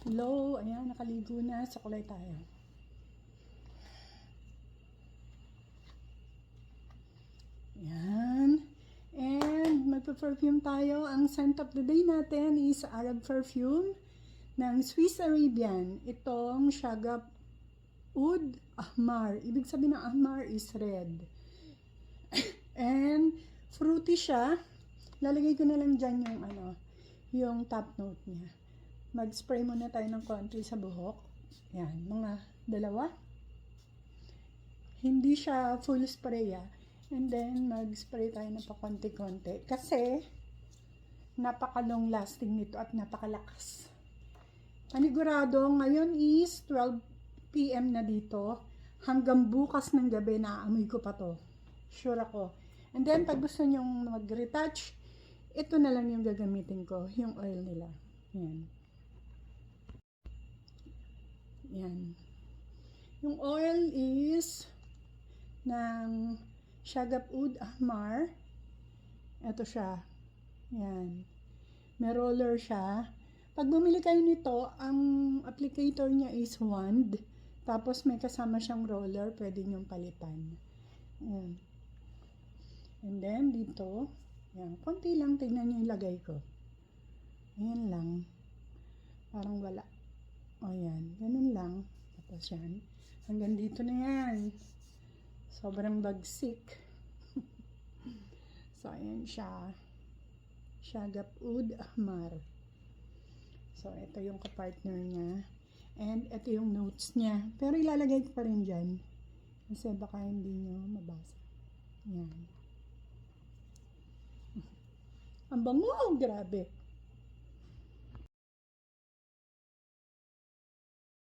Hello, ayan, nakaligo na. Suklay tayo. Ayan. And magpa-perfume tayo. Ang scent of the day natin is Arab perfume ng Swiss Arabian. Itong Shagab Oud Ahmar. Ibig sabihin ng Ahmar is red. And fruity siya. Lalagay ko na lang dyan yung top note niya. Mag-spray muna tayo ng konti sa buhok. Yan, mga dalawa. Hindi siya full spray And then, mag-spray tayo ng pakonti-konti. Kasi, napaka-long lasting nito at napakalakas. Panigurado, ngayon is 12 PM na dito. Hanggang bukas ng gabi, naaamoy ko pa to. Sure ako. And then, pag gusto nyong mag-retouch, ito na lang yung gagamitin ko. Yung oil nila. Yan. Yan. Yung oil is ng Shagab Oud Ahmar. Ito siya. Yan. May roller siya. Pag bumili kayo nito, ang applicator niya is wand. Tapos may kasama siyang roller. Pwede nyong palitan. Yan. And then dito, yan. Konti lang. Tignan nyo yung lagay ko. Ayan lang. Parang wala. O yan, ganun lang. Tapos yan, hanggang dito na yan. Sobrang bagsik. So, ayan siya. Shagab Oud Ahmar. So, ito yung kapartner niya. And ito yung notes niya. Pero ilalagay ko pa rin dyan. Kasi baka hindi nyo mabasa. Yan. Ang bango! Grabe!